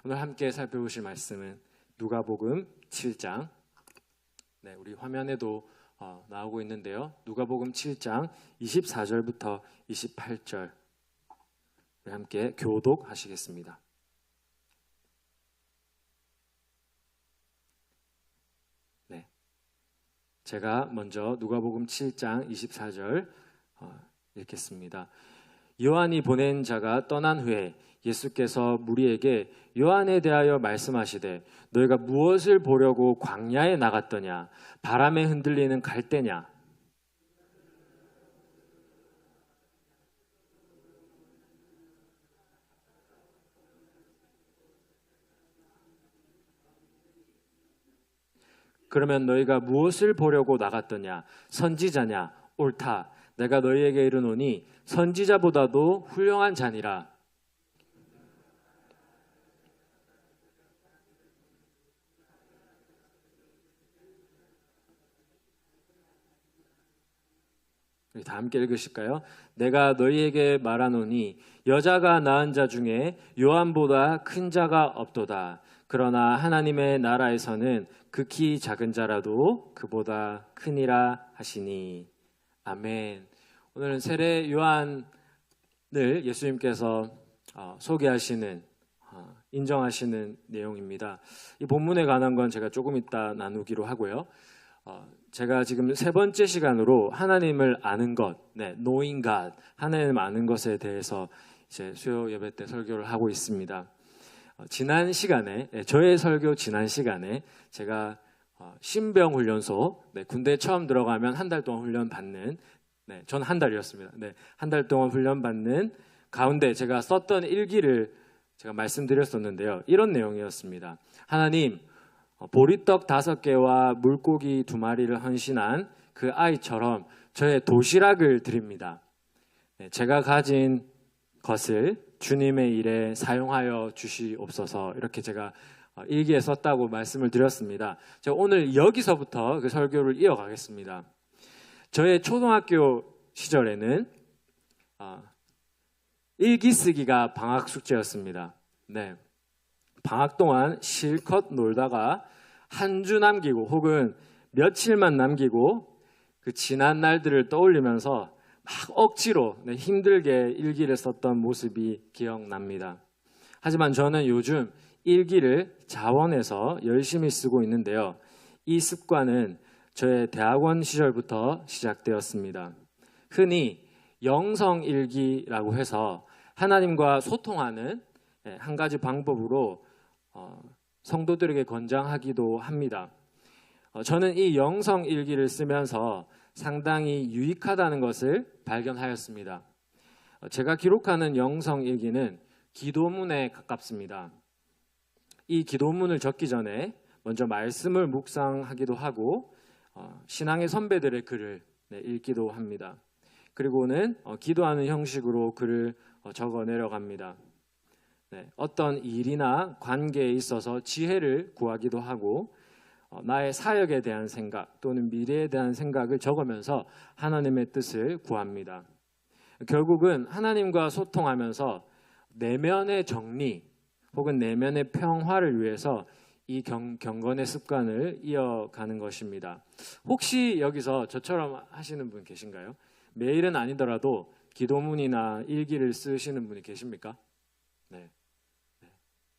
오늘 함께 살펴보실 말씀은 누가복음 7장. 네, 우리 화면에도 나오고 있는데요. 누가복음 7장 24절부터 28절 함께 교독하시겠습니다. 네, 제가 먼저 누가복음 7장 24절 읽겠습니다. 요한이 보낸 자가 떠난 후에 예수께서 무리에게 요한에 대하여 말씀하시되 너희가 무엇을 보려고 광야에 나갔더냐? 바람에 흔들리는 갈대냐? 그러면 너희가 무엇을 보려고 나갔더냐? 선지자냐? 옳다. 내가 너희에게 이르노니 선지자보다도 훌륭한 자니라. 다 함께 읽으실까요? 내가 너희에게 말하노니 여자가 낳은 자 중에 요한보다 큰 자가 없도다. 그러나 하나님의 나라에서는 극히 작은 자라도 그보다 크니라 하시니. 아멘. 오늘은 세례 요한을 예수님께서 소개하시는 인정하시는 내용입니다. 이 본문에 관한 건 제가 조금 이따 나누기로 하고요. 제가 지금 세 번째 시간으로 하나님을 아는 것, knowing God, 하나님을 아는 것에 대해서 이제 수요 예배 때 설교를 하고 있습니다. 지난 시간에 저의 설교 지난 시간에 제가 신병 훈련소, 군대 처음 들어가면 한 달 동안 훈련 받는, 전 한 달이었습니다. 한 달 동안 훈련 받는 가운데 제가 썼던 일기를 제가 말씀드렸었는데요. 이런 내용이었습니다. 하나님, 보리떡 5개와 물고기 2마리를 헌신한 그 아이처럼 저의 도시락을 드립니다. 제가 가진 것을 주님의 일에 사용하여 주시옵소서. 이렇게 제가 일기에 썼다고 말씀을 드렸습니다. 제가 오늘 여기서부터 그 설교를 이어가겠습니다. 저의 초등학교 시절에는 일기 쓰기가 방학 숙제였습니다. 방학 동안 실컷 놀다가 한 주 남기고 혹은 며칠만 남기고 그 지난 날들을 떠올리면서 막 억지로 힘들게 일기를 썼던 모습이 기억납니다. 하지만 저는 요즘 일기를 자원해서 열심히 쓰고 있는데요. 이 습관은 저의 대학원 시절부터 시작되었습니다. 흔히 영성일기라고 해서 하나님과 소통하는 한 가지 방법으로 성도들에게 권장하기도 합니다. 저는 이 영성일기를 쓰면서 상당히 유익하다는 것을 발견하였습니다. 제가 기록하는 영성일기는 기도문에 가깝습니다. 이 기도문을 적기 전에 먼저 말씀을 묵상하기도 하고 신앙의 선배들의 글을 읽기도 합니다. 그리고는 기도하는 형식으로 글을 적어 내려갑니다. 어떤 일이나 관계에 있어서 지혜를 구하기도 하고 나의 사역에 대한 생각 또는 미래에 대한 생각을 적으면서 하나님의 뜻을 구합니다. 결국은 하나님과 소통하면서 내면의 정리 혹은 내면의 평화를 위해서 이 경건의 습관을 이어가는 것입니다. 혹시 여기서 저처럼 하시는 분 계신가요? 매일은 아니더라도 기도문이나 일기를 쓰시는 분이 계십니까? 네.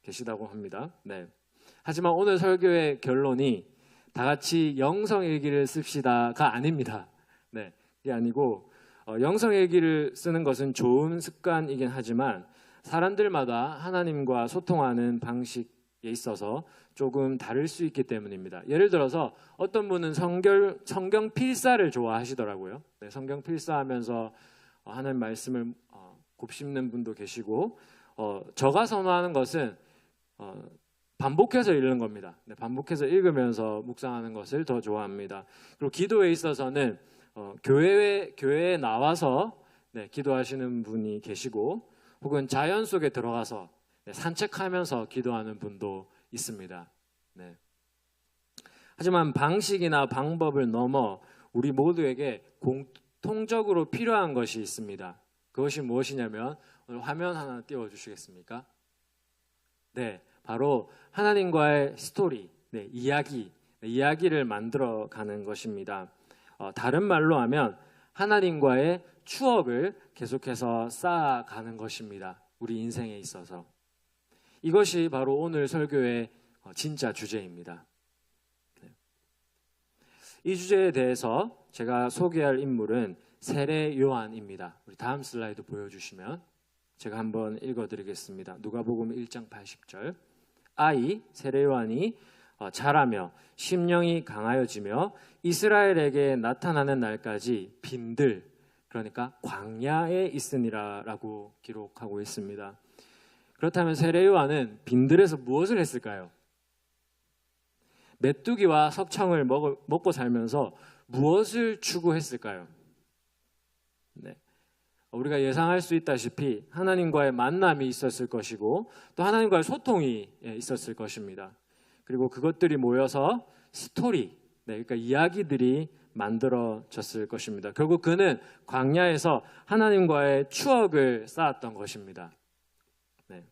계시다고 합니다. 하지만 오늘 설교의 결론이 다 같이 영성일기를 씁시다가 아닙니다. 이게 아니고 영성일기를 쓰는 것은 좋은 습관이긴 하지만 사람들마다 하나님과 소통하는 방식에 있어서 조금 다를 수 있기 때문입니다. 예를 들어서 어떤 분은 성경 필사를 좋아하시더라고요. 성경 필사하면서 하나님 말씀을 곱씹는 분도 계시고 저가 선호하는 것은 반복해서 읽는 겁니다. 반복해서 읽으면서 묵상하는 것을 더 좋아합니다. 그리고 기도에 있어서는 교회에 나와서 기도하시는 분이 계시고 혹은 자연 속에 들어가서 산책하면서 기도하는 분도 있습니다. 하지만 방식이나 방법을 넘어 우리 모두에게 공통적으로 필요한 것이 있습니다. 그것이 무엇이냐면 오늘 화면 하나 띄워주시겠습니까? 바로 하나님과의 스토리, 이야기를 만들어가는 것입니다. 다른 말로 하면 하나님과의 추억을 계속해서 쌓아가는 것입니다. 우리 인생에 있어서. 이것이 바로 오늘 설교의 진짜 주제입니다. 이 주제에 대해서 제가 소개할 인물은 세례 요한입니다. 우리 다음 슬라이드 보여주시면 제가 한번 읽어드리겠습니다. 누가복음 1장 80절. 아이 세례 요한이 자라며 심령이 강하여지며 이스라엘에게 나타나는 날까지 빈들, 그러니까 광야에 있으니라 라고 기록하고 있습니다. 그렇다면 세례 요한은 빈들에서 무엇을 했을까요? 메뚜기와 석청을 먹고 살면서 무엇을 추구했을까요? 네. 우리가 예상할 수 있다시피 하나님과의 만남이 있었을 것이고 또 하나님과의 소통이 있었을 것입니다. 그리고 그것들이 모여서 스토리, 그러니까 이야기들이 만들어졌을 것입니다. 결국 그는 광야에서 하나님과의 추억을 쌓았던 것입니다. 네.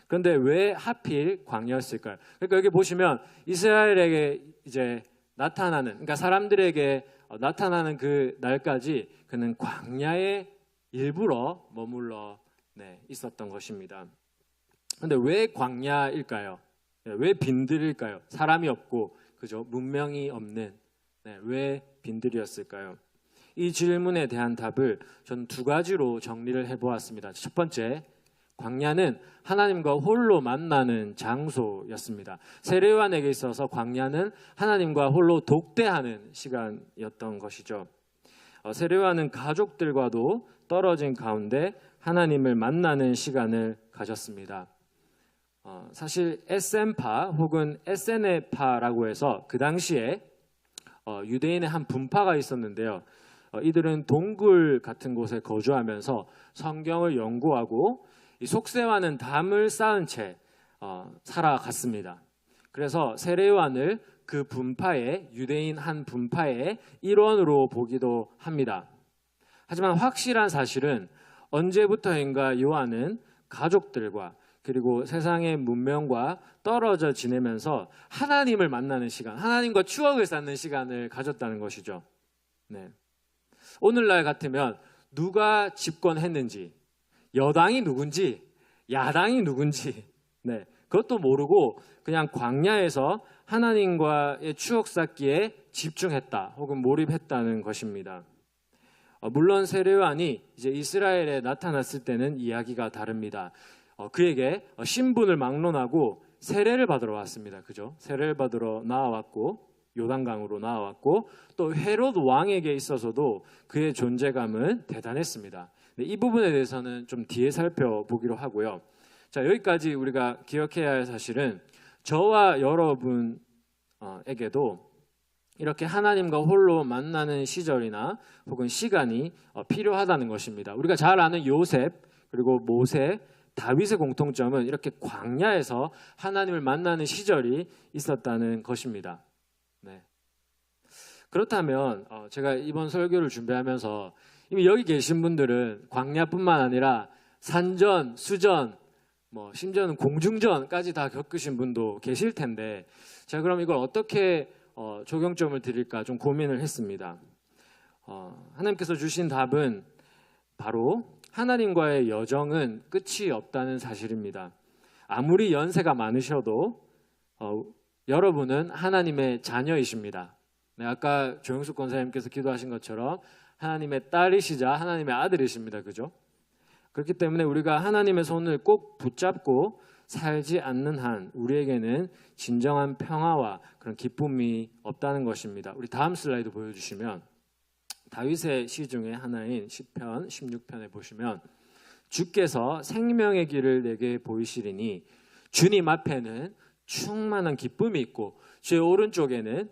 그런데 왜 하필 광야였을까요? 그러니까 여기 보시면 이스라엘에게 이제 나타나는, 그러니까 사람들에게 나타나는 그 날까지 그는 광야에 일부러 머물러 있었던 것입니다. 그런데 왜 광야일까요? 왜 빈들일까요? 사람이 없고, 그죠? 문명이 없는, 왜 빈들이었을까요? 이 질문에 대한 답을 저는 두 가지로 정리를 해보았습니다. 첫 번째, 광야는 하나님과 홀로 만나는 장소였습니다. 세례 요한에게 있어서 광야는 하나님과 홀로 독대하는 시간이었던 것이죠. 세례 요한은 가족들과도 떨어진 가운데 하나님을 만나는 시간을 가졌습니다. 사실 SN파 혹은 SNF파라고 해서 그 당시에 유대인의 한 분파가 있었는데요. 이들은 동굴 같은 곳에 거주하면서 성경을 연구하고 이 속세와는 담을 쌓은 채 살아갔습니다. 그래서 세례 요한을 그 분파의 유대인 한 분파의 일원으로 보기도 합니다. 하지만 확실한 사실은 언제부터인가 요한은 가족들과 그리고 세상의 문명과 떨어져 지내면서 하나님을 만나는 시간, 하나님과 추억을 쌓는 시간을 가졌다는 것이죠. 네. 오늘날 같으면 누가 집권했는지, 여당이 누군지, 야당이 누군지, 그것도 모르고 그냥 광야에서 하나님과의 추억 쌓기에 집중했다 혹은 몰입했다는 것입니다. 물론 세례 요한이 이제 이스라엘에 나타났을 때는 이야기가 다릅니다. 그에게 신분을 막론하고 세례를 받으러 왔습니다. 그죠? 세례를 받으러 나와왔고 요단강으로 나와왔고 또 헤롯 왕에게 있어서도 그의 존재감은 대단했습니다. 이 부분에 대해서는 좀 뒤에 살펴보기로 하고요. 자, 여기까지 우리가 기억해야 할 사실은 저와 여러분에게도 이렇게 하나님과 홀로 만나는 시절이나 혹은 시간이 필요하다는 것입니다. 우리가 잘 아는 요셉 그리고 모세, 다윗의 공통점은 이렇게 광야에서 하나님을 만나는 시절이 있었다는 것입니다. 네. 그렇다면 제가 이번 설교를 준비하면서 이미 여기 계신 분들은 광야뿐만 아니라 산전, 수전, 심지어는 공중전까지 다 겪으신 분도 계실 텐데 제가 그럼 이걸 어떻게 적용점을 드릴까 좀 고민을 했습니다. 하나님께서 주신 답은 바로 하나님과의 여정은 끝이 없다는 사실입니다. 아무리 연세가 많으셔도 여러분은 하나님의 자녀이십니다. 아까 조영숙 권사님께서 기도하신 것처럼 하나님의 딸이시자 하나님의 아들이십니다. 그죠? 그렇기 때문에 우리가 하나님의 손을 꼭 붙잡고 살지 않는 한 우리에게는 진정한 평화와 그런 기쁨이 없다는 것입니다. 우리 다음 슬라이드 보여주시면 다윗의 시 중에 하나인 시편 16편에 보시면 주께서 생명의 길을 내게 보이시리니 주님 앞에는 충만한 기쁨이 있고 주의 오른쪽에는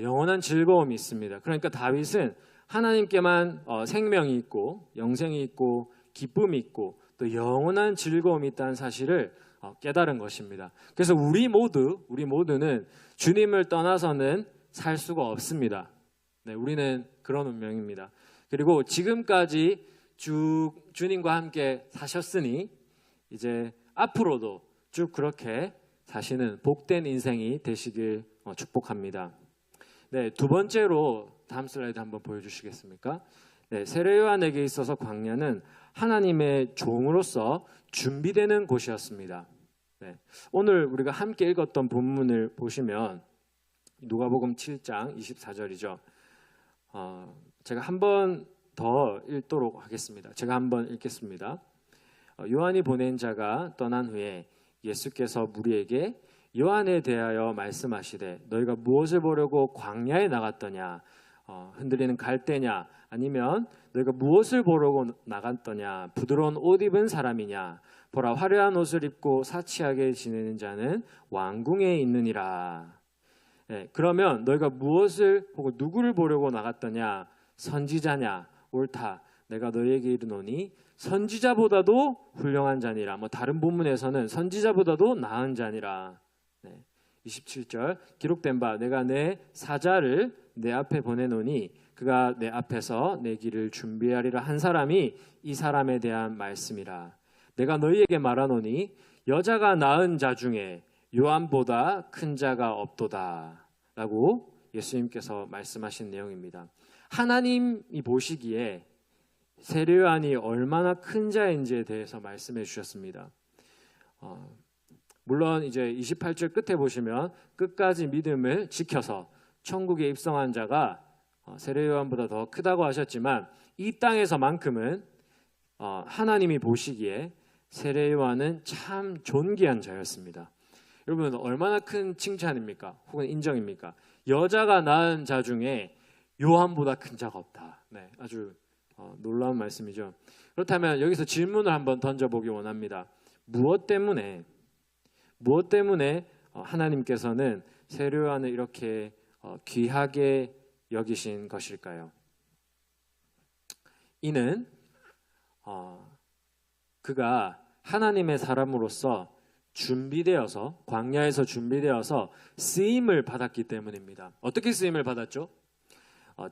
영원한 즐거움이 있습니다. 그러니까 다윗은 하나님께만 생명이 있고 영생이 있고 기쁨이 있고 또 영원한 즐거움이 있다는 사실을 깨달은 것입니다. 그래서 우리 모두는 주님을 떠나서는 살 수가 없습니다. 우리는 그런 운명입니다. 그리고 지금까지 주님과 함께 사셨으니 이제 앞으로도 쭉 그렇게 사시는 복된 인생이 되시길 축복합니다. 네, 두 번째로 다음 슬라이드 한번 보여주시겠습니까? 네, 세례 요한에게 있어서 광야는 하나님의 종으로서 준비되는 곳이었습니다. 네, 오늘 우리가 함께 읽었던 본문을 보시면 누가복음 7장 24절이죠. 제가 한 번 더 읽도록 하겠습니다. 제가 한번 읽겠습니다. 요한이 보낸 자가 떠난 후에 예수께서 무리에게 요한에 대하여 말씀하시되 너희가 무엇을 보려고 광야에 나갔더냐? 흔들리는 갈대냐? 아니면 너희가 무엇을 보려고 나갔더냐? 부드러운 옷 입은 사람이냐? 보라, 화려한 옷을 입고 사치하게 지내는 자는 왕궁에 있느니라. 네, 그러면 너희가 무엇을 혹은 누구를 보려고 나갔더냐? 선지자냐? 옳다. 내가 너희에게 이르노니 선지자보다도 훌륭한 자니라. 다른 본문에서는 선지자보다도 나은 자니라. 네, 27절 기록된 바 내가 내 사자를 내 앞에 보내노니 그가 내 앞에서 내 길을 준비하리라 한 사람이 이 사람에 대한 말씀이라. 내가 너희에게 말하노니 여자가 낳은 자 중에 요한보다 큰 자가 없도다 라고 예수님께서 말씀하신 내용입니다. 하나님이 보시기에 세례 요한이 얼마나 큰 자인지에 대해서 말씀해 주셨습니다. 물론 이제 28절 끝에 보시면 끝까지 믿음을 지켜서 천국에 입성한 자가 세례 요한보다 더 크다고 하셨지만 이 땅에서만큼은 하나님이 보시기에 세례 요한은 참 존귀한 자였습니다. 여러분 얼마나 큰 칭찬입니까? 혹은 인정입니까? 여자가 낳은 자 중에 요한보다 큰 자가 없다. 네, 아주 놀라운 말씀이죠. 그렇다면 여기서 질문을 한번 던져보기 원합니다. 무엇 때문에 하나님께서는 세례 요한을 이렇게 귀하게 여기신 것일까요? 이는 그가 하나님의 사람으로서 준비되어서 광야에서 준비되어서 쓰임을 받았기 때문입니다. 어떻게 쓰임을 받았죠?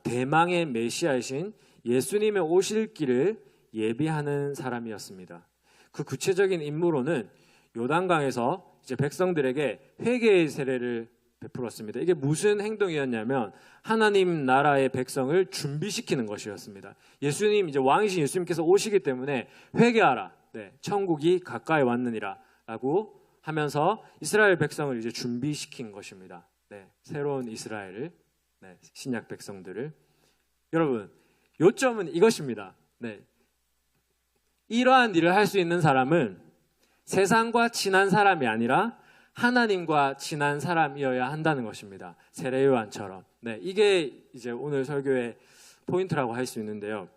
대망의 메시아이신 예수님의 오실 길을 예비하는 사람이었습니다. 그 구체적인 임무로는 요단강에서 이제 백성들에게 회개의 세례를 베풀었습니다. 이게 무슨 행동이었냐면 하나님 나라의 백성을 준비시키는 것이었습니다. 예수님 이제 왕이신 예수님께서 오시기 때문에 회개하라. 네, 천국이 가까이 왔느니라라고 하면서 이스라엘 백성을 이제 준비시킨 것입니다. 네, 새로운 이스라엘을, 네, 신약 백성들을. 여러분, 요점은 이것입니다. 네, 이러한 일을 할 수 있는 사람은 세상과 친한 사람이 아니라 하나님과 친한 사람이어야 한다는 것입니다. 세례 요한처럼. 네, 이게 이제 오늘 설교의 포인트라고 할 수 있는데요.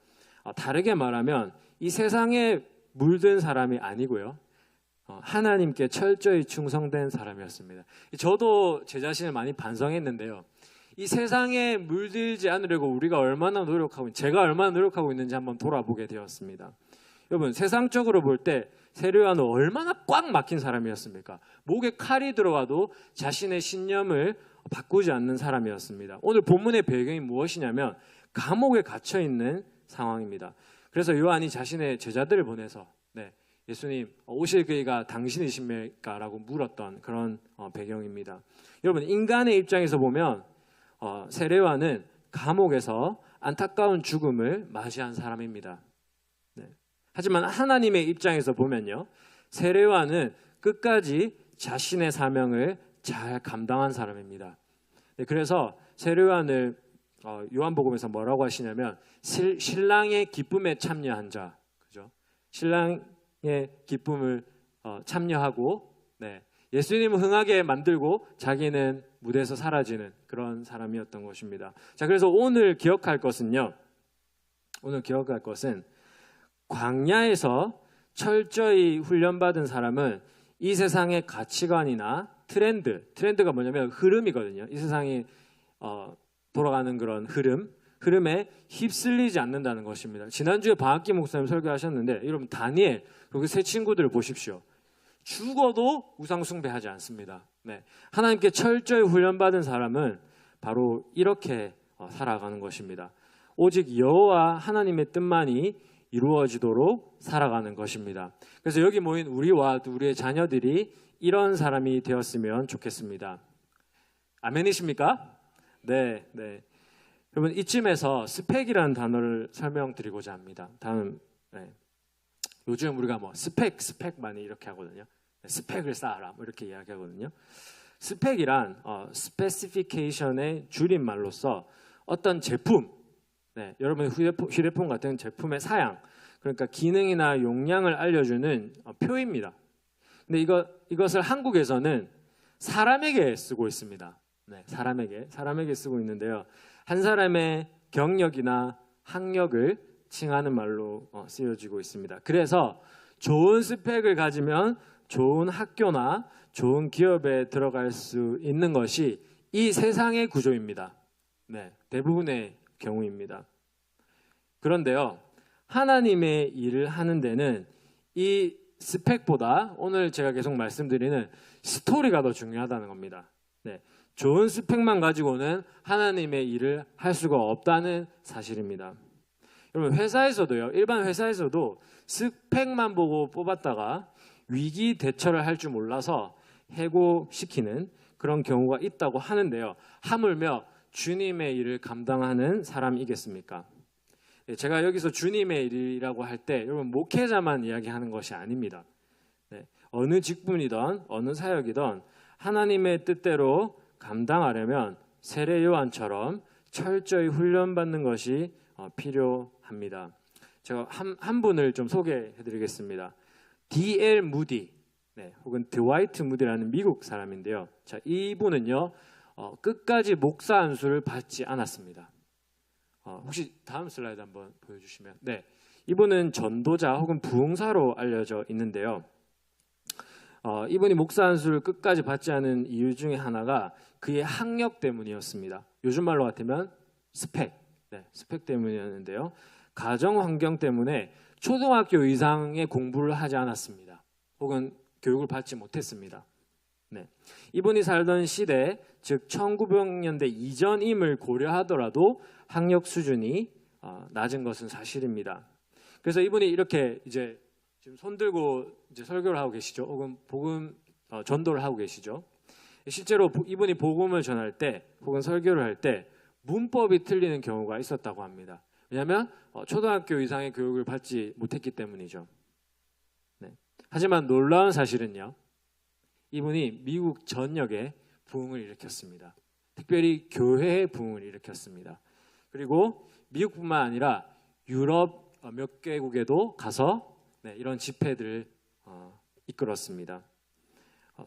다르게 말하면 이 세상에 물든 사람이 아니고요. 하나님께 철저히 충성된 사람이었습니다. 저도 제 자신을 많이 반성했는데요. 이 세상에 물들지 않으려고 우리가 얼마나 노력하고 제가 얼마나 노력하고 있는지 한번 돌아보게 되었습니다. 여러분, 세상적으로 볼 때 세례 요한은 얼마나 꽉 막힌 사람이었습니까? 목에 칼이 들어와도 자신의 신념을 바꾸지 않는 사람이었습니다. 오늘 본문의 배경이 무엇이냐면 감옥에 갇혀 있는 상황입니다. 그래서 요한이 자신의 제자들을 보내서 네, 예수님 오실 그이가 당신이십니까? 라고 물었던 그런 배경입니다. 여러분, 인간의 입장에서 보면 세례 요한은 감옥에서 안타까운 죽음을 맞이한 사람입니다. 네. 하지만 하나님의 입장에서 보면요, 세례 요한은 끝까지 자신의 사명을 잘 감당한 사람입니다. 네, 그래서 세례 요한을 요한복음에서 뭐라고 하시냐면 신랑의 기쁨에 참여한 자, 그죠? 신랑의 기쁨을 참여하고, 네, 예수님을 흥하게 만들고 자기는 무대에서 사라지는 그런 사람이었던 것입니다. 자, 그래서 오늘 기억할 것은 광야에서 철저히 훈련받은 사람은 이 세상의 가치관이나 트렌드가 뭐냐면 흐름이거든요. 이 세상이 돌아가는 그런 흐름에 휩쓸리지 않는다는 것입니다. 지난주에 방학기 목사님 설교하셨는데 여러분, 다니엘 그리고 세 친구들을 보십시오. 죽어도 우상 숭배하지 않습니다. 네, 하나님께 철저히 훈련받은 사람은 바로 이렇게 살아가는 것입니다. 오직 여호와 하나님의 뜻만이 이루어지도록 살아가는 것입니다. 그래서 여기 모인 우리와 또 우리의 자녀들이 이런 사람이 되었으면 좋겠습니다. 아멘이십니까? 네, 네. 여러분 이쯤에서 스펙이라는 단어를 설명드리고자 합니다. 다음, 네. 요즘 우리가 뭐 스펙 많이 이렇게 하거든요. 스펙을 쌓아라 뭐 이렇게 이야기하거든요. 스펙이란 스페시피케이션의 줄임말로서 어떤 제품, 네, 여러분의 휴대폰 같은 제품의 사양, 그러니까 기능이나 용량을 알려주는 표입니다. 근데 이것을 한국에서는 사람에게 쓰고 있습니다. 네, 사람에게 쓰고 있는데요. 한 사람의 경력이나 학력을 칭하는 말로 쓰여지고 있습니다. 그래서 좋은 스펙을 가지면 좋은 학교나 좋은 기업에 들어갈 수 있는 것이 이 세상의 구조입니다. 네, 대부분의 경우입니다. 그런데요, 하나님의 일을 하는 데는 이 스펙보다 오늘 제가 계속 말씀드리는 스토리가 더 중요하다는 겁니다. 네, 좋은 스펙만 가지고는 하나님의 일을 할 수가 없다는 사실입니다. 여러분 회사에서도요, 일반 회사에서도 스펙만 보고 뽑았다가 위기 대처를 할 줄 몰라서 해고시키는 그런 경우가 있다고 하는데요. 하물며 주님의 일을 감당하는 사람이겠습니까? 제가 여기서 주님의 일이라고 할 때 여러분 목회자만 이야기하는 것이 아닙니다. 네, 어느 직분이든 어느 사역이든 하나님의 뜻대로 감당하려면 세례 요한처럼 철저히 훈련받는 것이 필요합니다. 제가 한 분을 좀 소개해드리겠습니다. D.L. 무디, 네, 혹은 드와이트 무디라는 미국 사람인데요. 자, 이분은요 끝까지 목사 안수를 받지 않았습니다. 혹시 다음 슬라이드 한번 보여주시면, 네, 이분은 전도자 혹은 부흥사로 알려져 있는데요. 이분이 목사 안수를 끝까지 받지 않은 이유 중에 하나가 그의 학력 때문이었습니다. 요즘 말로 같으면 스펙, 네, 스펙 때문이었는데요. 가정 환경 때문에 초등학교 이상의 공부를 하지 않았습니다. 혹은 교육을 받지 못했습니다. 네, 이분이 살던 시대, 즉 1900년대 이전임을 고려하더라도 학력 수준이 낮은 것은 사실입니다. 그래서 이분이 이렇게 이제 지금 손 들고 이제 설교를 하고 계시죠. 혹은 복음 전도를 하고 계시죠. 실제로 이분이 복음을 전할 때 혹은 설교를 할 때 문법이 틀리는 경우가 있었다고 합니다. 왜냐하면 초등학교 이상의 교육을 받지 못했기 때문이죠. 네. 하지만 놀라운 사실은요, 이분이 미국 전역에 부흥을 일으켰습니다. 특별히 교회의 부흥을 일으켰습니다. 그리고 미국뿐만 아니라 유럽 몇 개국에도 가서 이런 집회들을 이끌었습니다.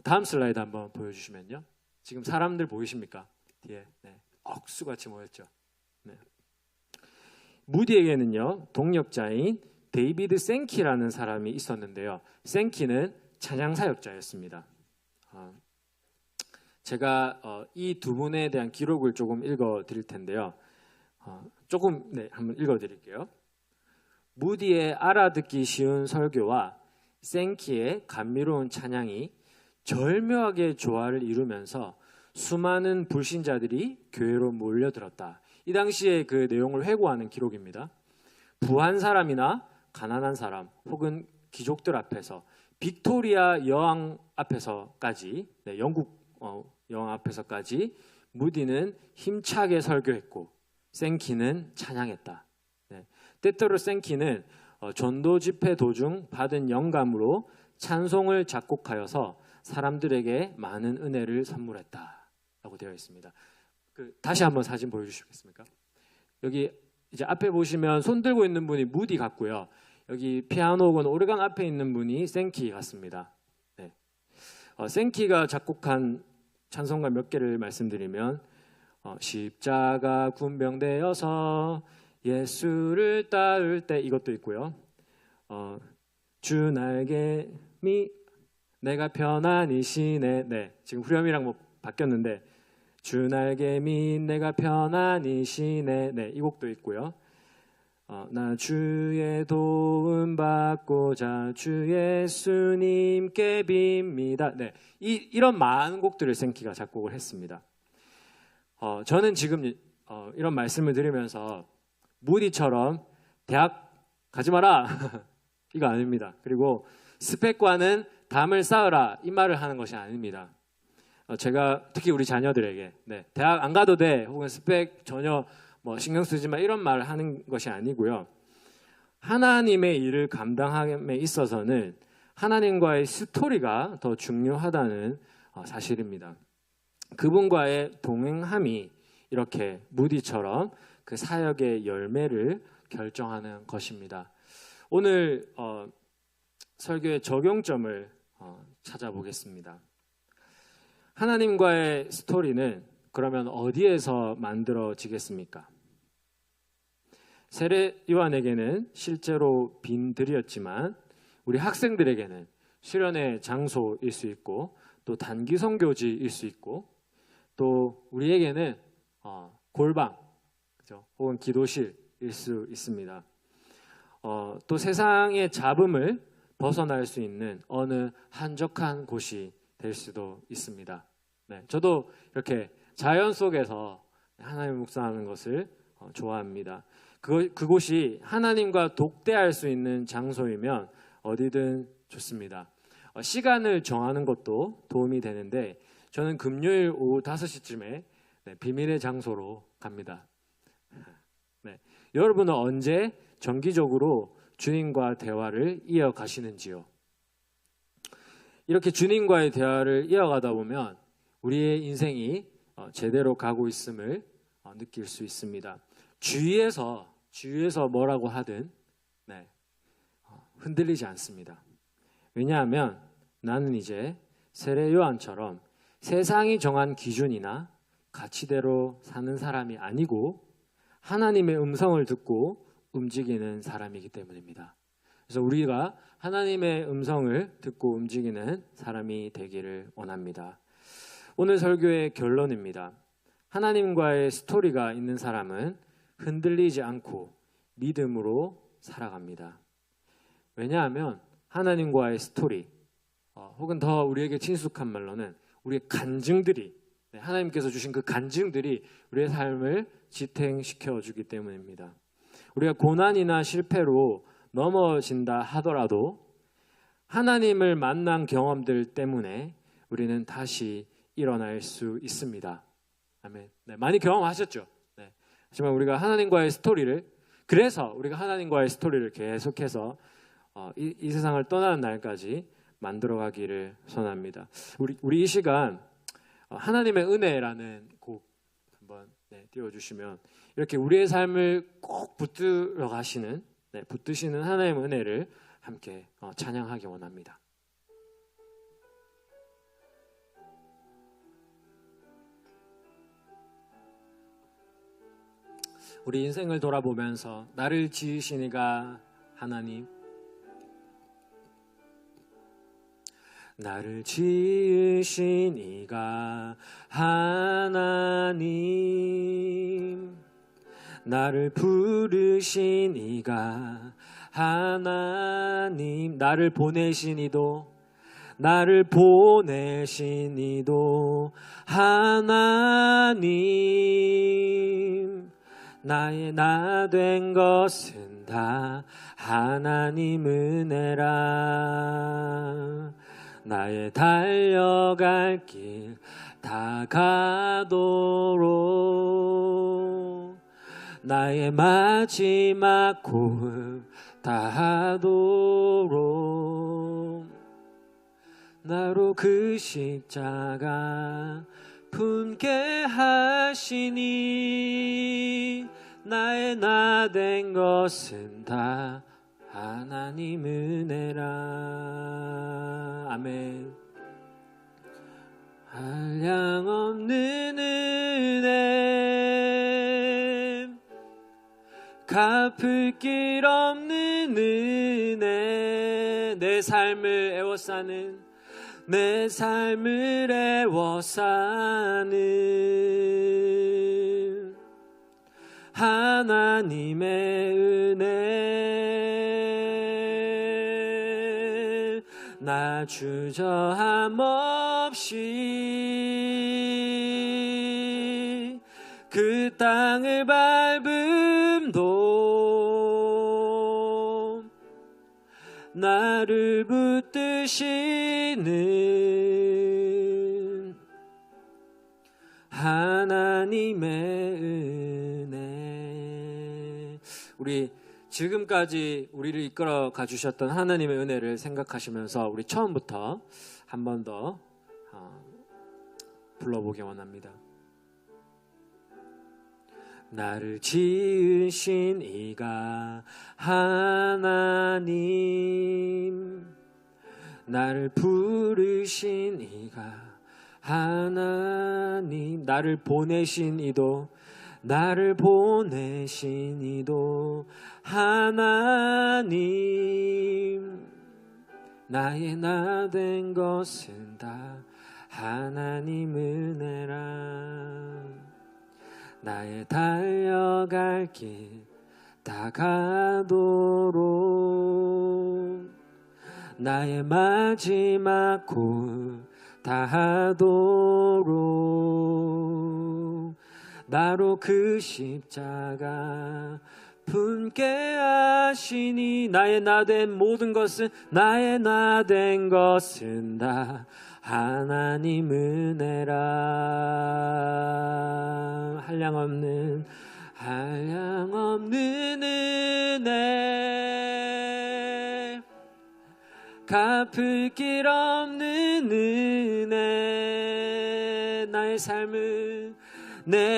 다음 슬라이드 한번 보여주시면요. 지금 사람들 보이십니까? 뒤에 억수같이 모였죠. 네. 무디에게는요 동역자인 데이비드 생키라는 사람이 있었는데요. 생키는 찬양 사역자였습니다. 제가 이 두 분에 대한 기록을 조금 읽어 드릴 텐데요. 한번 읽어 드릴게요. 무디의 알아듣기 쉬운 설교와 생키의 감미로운 찬양이 절묘하게 조화를 이루면서 수많은 불신자들이 교회로 몰려들었다. 이 당시에 그 내용을 회고하는 기록입니다. 부한 사람이나 가난한 사람 혹은 귀족들 앞에서 빅토리아 여왕 앞에서까지, 영국 여왕 앞에서까지 무디는 힘차게 설교했고 생키는 찬양했다. 때때로 생키는 전도 집회 도중 받은 영감으로 찬송을 작곡하여서 사람들에게 많은 은혜를 선물했다라고 되어 있습니다. 다시 한번 사진 보여주시겠습니까? 여기 이제 앞에 보시면 손 들고 있는 분이 무디 같고요. 여기 피아노 혹은 오르간 앞에 있는 분이 생키 같습니다. 네. 생키가 작곡한 찬송가 몇 개를 말씀드리면 십자가 군병되어서 예수를 따를 때, 이것도 있고요. 주 날개미 내가 편안히 쉬네. 네, 지금 후렴이랑 뭐 바뀌었는데 주 날개미 내가 편안히 쉬네. 네, 이 곡도 있고요. 나 주의 도움 받고자 주 예수님께 빕니다. 네, 이런 많은 곡들을 생키가 작곡을 했습니다. 저는 지금 이런 말씀을 드리면서 무디처럼 대학 가지 마라 이거 아닙니다. 그리고 스펙과는 담을 쌓으라 이 말을 하는 것이 아닙니다. 제가 특히 우리 자녀들에게 대학 안 가도 돼 혹은 스펙 전혀 뭐 신경 쓰지 마 이런 말을 하는 것이 아니고요. 하나님의 일을 감당함에 있어서는 하나님과의 스토리가 더 중요하다는 사실입니다. 그분과의 동행함이 이렇게 무디처럼 그 사역의 열매를 결정하는 것입니다. 오늘 설교의 적용점을 찾아보겠습니다. 하나님과의 스토리는 그러면 어디에서 만들어지겠습니까? 세례 요한에게는 실제로 빈 들이었지만 우리 학생들에게는 수련의 장소일 수 있고 또 단기 선교지일 수 있고 또 우리에게는 골방 그죠? 혹은 기도실일 수 있습니다. 또 세상의 잡음을 벗어날 수 있는 어느 한적한 곳이 될 수도 있습니다. 저도 이렇게 자연 속에서 하나님 묵상하는 것을 좋아합니다. 그곳이 하나님과 독대할 수 있는 장소이면 어디든 좋습니다. 시간을 정하는 것도 도움이 되는데 저는 금요일 오후 5시쯤에 비밀의 장소로 갑니다. 여러분은 언제 정기적으로 주님과 대화를 이어가시는지요? 이렇게 주님과의 대화를 이어가다 보면 우리의 인생이 제대로 가고 있음을 느낄 수 있습니다. 주위에서 뭐라고 하든 흔들리지 않습니다. 왜냐하면 나는 이제 세례 요한처럼 세상이 정한 기준이나 가치대로 사는 사람이 아니고 하나님의 음성을 듣고 움직이는 사람이기 때문입니다. 그래서 우리가 하나님의 음성을 듣고 움직이는 사람이 되기를 원합니다. 오늘 설교의 결론입니다. 하나님과의 스토리가 있는 사람은 흔들리지 않고 믿음으로 살아갑니다. 왜냐하면 하나님과의 스토리 혹은 더 우리에게 친숙한 말로는 우리의 간증들이 하나님께서 주신 그 간증들이 우리의 삶을 지탱시켜 주기 때문입니다. 우리가 고난이나 실패로 넘어진다 하더라도 하나님을 만난 경험들 때문에 우리는 다시 일어날 수 있습니다. 아멘. 많이 경험하셨죠? 하지만 우리가 하나님과의 스토리를 계속해서 이 세상을 떠나는 날까지 만들어가기를 선합니다. 우리 이 시간 하나님의 은혜라는 곡 한번 띄워주시면 이렇게 우리의 삶을 꼭 붙드시는 하나님의 은혜를 함께 찬양하기 원합니다. 우리 인생을 돌아보면서 나를 지으시니가 하나님, 나를 지으신 이가 하나님, 나를 부르신 이가 하나님, 나를 보내신 이도 하나님, 나의 나 된 것은 다 하나님 은혜라. 나의 달려갈 길 다 가도록 나의 마지막 호흡 다하도록 나로 그 십자가 품게 하시니 나의 나 된 것은 다 하나님 은혜라. 아멘. 한량없는 은혜, 갚을 길 없는 은혜, 내 삶을 애워싸는 하나님의 은혜, 나 주저함 없이 그 땅을 밟음도 나를 붙드시는 하나님의 은혜. 우리 지금까지 우리를 이끌어 가주셨던 하나님의 은혜를 생각하시면서 우리 처음부터 한 번 더 불러보기 원합니다. 나를 지으신 이가 하나님, 나를 부르신 이가 하나님, 나를 보내신 이도 하나님, 나의 나 된 것은 다 하나님 은혜라. 나의 달려갈 길 다 가도록, 나의 마지막 골 다하도록, 나로 그 십자가 품게 하시니. 나의 나 된 모든 것은, 나의 나 된 것은 다 하나님 은혜라. 한량없는 은혜, 갚을 길 없는 은혜, 내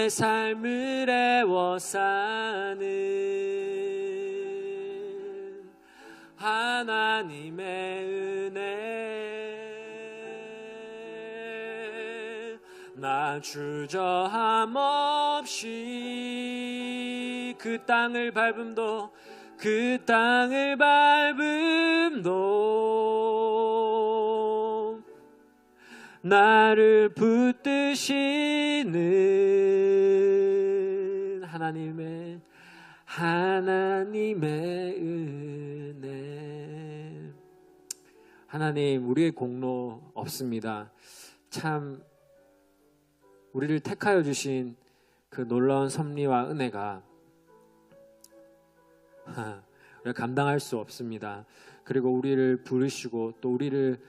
삶을 애워싸는 하나님의 은혜. 나 주저함 없이 그 땅을 밟음도 나를 붙드시는 하나님의 은혜. 하나님, 우리의 공로 없습니다. 참 우리를 택하여 주신 그 놀라운 섭리와 은혜가 우리가 감당할 수 없습니다. 그리고 우리를 부르시고 또 우리를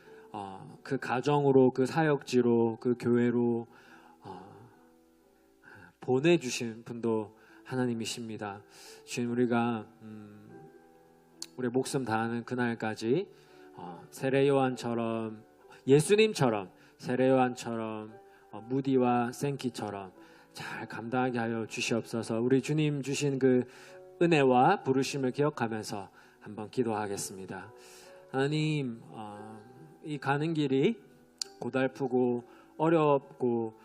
그 가정으로, 그 사역지로, 그 교회로 보내주신 분도 하나님이십니다. 주님, 우리가 우리의 목숨 다하는 그날까지 세례요한처럼, 예수님처럼, 세례요한처럼, 무디와 생키처럼 잘 감당하게 하여 주시옵소서. 우리 주님 주신 그 은혜와 부르심을 기억하면서 한번 기도하겠습니다. 하나님, 이 가는 길이 고달프고 어렵고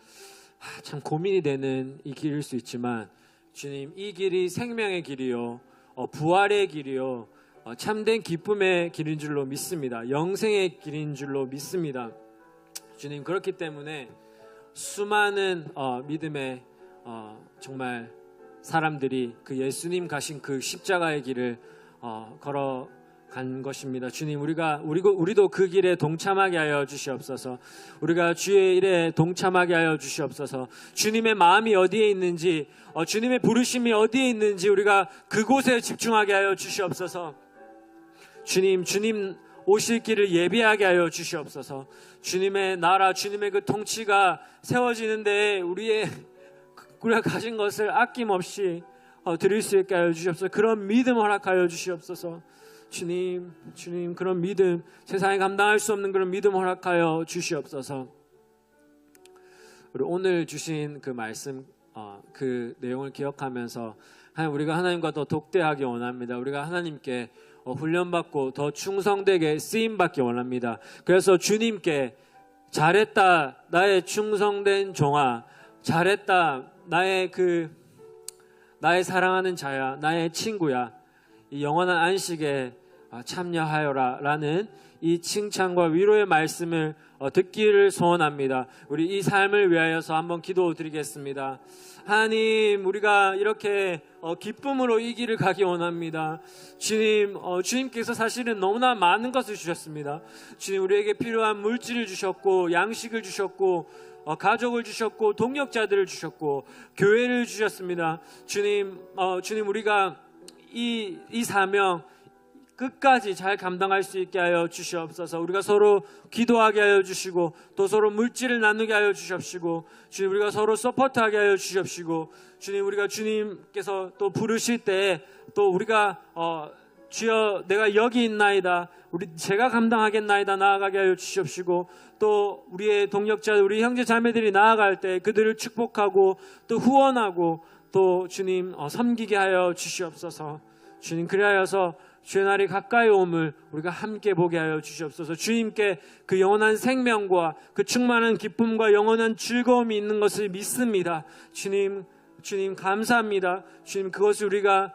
참 고민이 되는 이 길일 수 있지만, 주님, 이 길이 생명의 길이요, 부활의 길이요, 참된 기쁨의 길인 줄로 믿습니다. 영생의 길인 줄로 믿습니다. 주님, 그렇기 때문에 수많은 믿음의 정말 사람들이 그 예수님 가신 그 십자가의 길을 걸어간 것입니다. 주님, 우리도 그 길에 동참하게 하여 주시옵소서. 우리가 주의 일에 동참하게 하여 주시옵소서. 주님의 마음이 어디에 있는지, 주님의 부르심이 어디에 있는지 우리가 그곳에 집중하게 하여 주시옵소서. 주님 오실 길을 예비하게 하여 주시옵소서. 주님의 나라, 주님의 그 통치가 세워지는데 우리가 가진 것을 아낌없이 드릴 수 있게 하여 주시옵소서. 그런 믿음 허락하여 주시옵소서. 주님, 그런 믿음, 세상에 감당할 수 없는 그런 믿음 허락하여 주시옵소서. 우리 오늘 주신 그 말씀, 그 내용을 기억하면서 우리가 하나님과 더 독대하기 원합니다. 우리가 하나님께 훈련받고 더 충성되게 쓰임받기 원합니다. 그래서 주님께 잘했다 나의 충성된 종아, 잘했다 나의 사랑하는 자야, 나의 친구야, 이 영원한 안식에 참여하여라 라는 이 칭찬과 위로의 말씀을 듣기를 소원합니다. 우리 이 삶을 위하여서 한번 기도드리겠습니다. 하나님, 우리가 이렇게 기쁨으로 이 길을 가기 원합니다. 주님께서 사실은 너무나 많은 것을 주셨습니다. 주님, 우리에게 필요한 물질을 주셨고, 양식을 주셨고, 가족을 주셨고, 동역자들을 주셨고, 교회를 주셨습니다. 주님, 우리가 이 사명, 끝까지 잘 감당할 수 있게 하여 주시옵소서. 우리가 서로 기도하게 하여 주시고 또 서로 물질을 나누게 하여 주시옵시고 주님 우리가 서로 서포트하게 하여 주시옵시고 주님 우리가 주님께서 또 부르실 때 또 우리가 주여 내가 여기 있나이다 제가 감당하겠나이다 나아가게 하여 주시옵시고 또 우리의 동역자 우리 형제 자매들이 나아갈 때 그들을 축복하고 또 후원하고 또 주님 섬기게 하여 주시옵소서. 주님 그리하여서 주의 날이 가까이 옴을 우리가 함께 보게 하여 주시옵소서. 주님께 그 영원한 생명과 그 충만한 기쁨과 영원한 즐거움이 있는 것을 믿습니다. 주님 감사합니다. 주님 그것을 우리가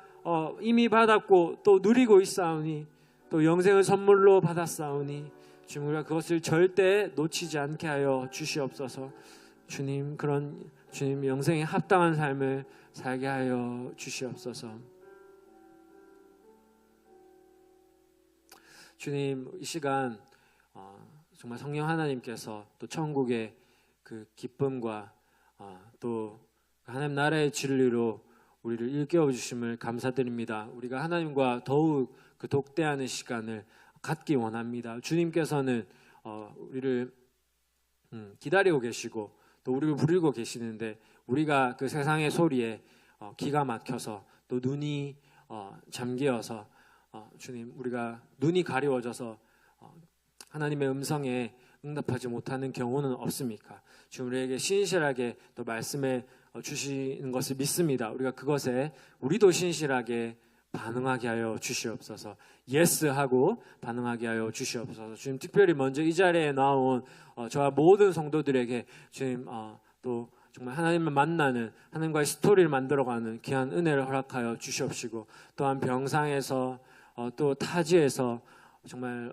이미 받았고 또 누리고 있사오니 또 영생을 선물로 받았사오니 주님 우리가 그것을 절대 놓치지 않게 하여 주시옵소서. 주님 그런 주님 영생에 합당한 삶을 살게 하여 주시옵소서. 주님 이 시간 정말 성령 하나님께서 또 천국의 그 기쁨과 또 하나님 나라의 진리로 우리를 일깨워 주심을 감사드립니다. 우리가 하나님과 더욱 그 독대하는 시간을 갖기 원합니다. 주님께서는 우리를 기다리고 계시고 또 우리를 부르고 계시는데 우리가 그 세상의 소리에 기가 막혀서 또 눈이 잠기어서 주님 우리가 눈이 가리워져서 하나님의 음성에 응답하지 못하는 경우는 없습니까? 주님 우리에게 신실하게 또 말씀해 주시는 것을 믿습니다. 우리가 그것에 우리도 신실하게 반응하게 하여 주시옵소서. 예스 하고 반응하게 하여 주시옵소서. 주님 특별히 먼저 이 자리에 나온 저와 모든 성도들에게 주님 또 정말 하나님을 만나는 하나님과의 스토리를 만들어가는 귀한 은혜를 허락하여 주시옵시고 또한 병상에서 또 타지에서 정말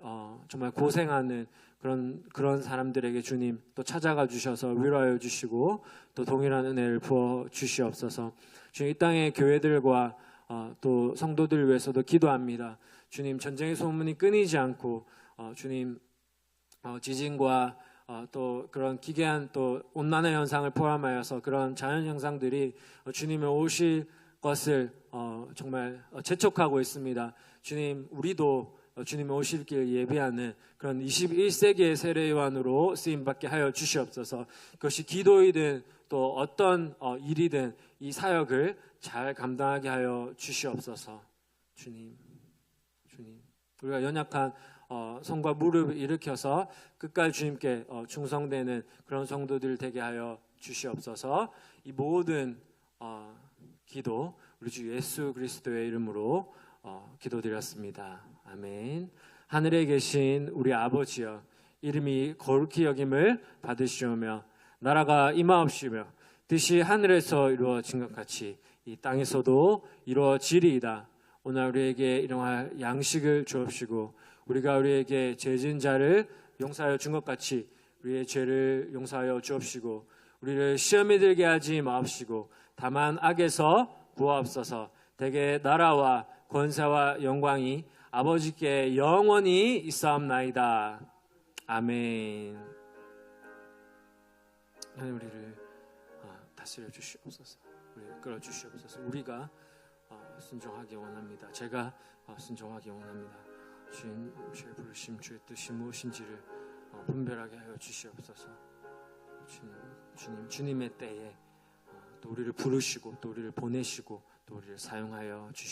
고생하는 그런 사람들에게 주님 또 찾아가 주셔서 위로하여 주시고 또 동일한 은혜를 부어 주시옵소서. 주님 이 땅의 교회들과 또 성도들을 위해서도 기도합니다. 주님 전쟁의 소문이 끊이지 않고 주님 지진과 또 그런 기괴한 또 온난화 현상을 포함하여서 그런 자연 현상들이 주님의 오실 것을 정말 재촉하고 있습니다. 주님 우리도 주님의 오실 길 예비하는 그런 21세기의 세례요한으로 쓰임받게 하여 주시옵소서. 그것이 기도이든 또 어떤 일이든 이 사역을 잘 감당하게 하여 주시옵소서. 주님 우리가 연약한 손과 무릎을 일으켜서 끝까지 주님께 충성되는 그런 성도들 되게 하여 주시옵소서. 이 모든 기도 우리 주 예수 그리스도의 이름으로 기도드렸습니다. 아멘. 하늘에 계신 우리 아버지여 이름이 거룩히 여김을 받으시오며 나라가 임하옵시며 뜻이 하늘에서 이루어진 것 같이 이 땅에서도 이루어지리이다. 오늘 우리에게 일용할 양식을 주옵시고 우리가 우리에게 죄진 자를 용서하여 준 것 같이 우리의 죄를 용서하여 주옵시고 우리를 시험에 들게 하지 마옵시고 다만 악에서 구하옵소서. 대개 나라와 권세와 영광이 아버지께 영원히 있사옵나이다. 아멘. 하나님 우리를 다스려 주시옵소서. 우리를 끌어 주시옵소서. 우리가 순종하기 원합니다. 제가 순종하기 원합니다. 주의 부르심 주의 뜻이 무엇인지를 분별하게 하여 주시옵소서. 주님의 때에 또 우리를 부르시고 또 우리를 보내시고 또 우리를 사용하여 주시옵소서.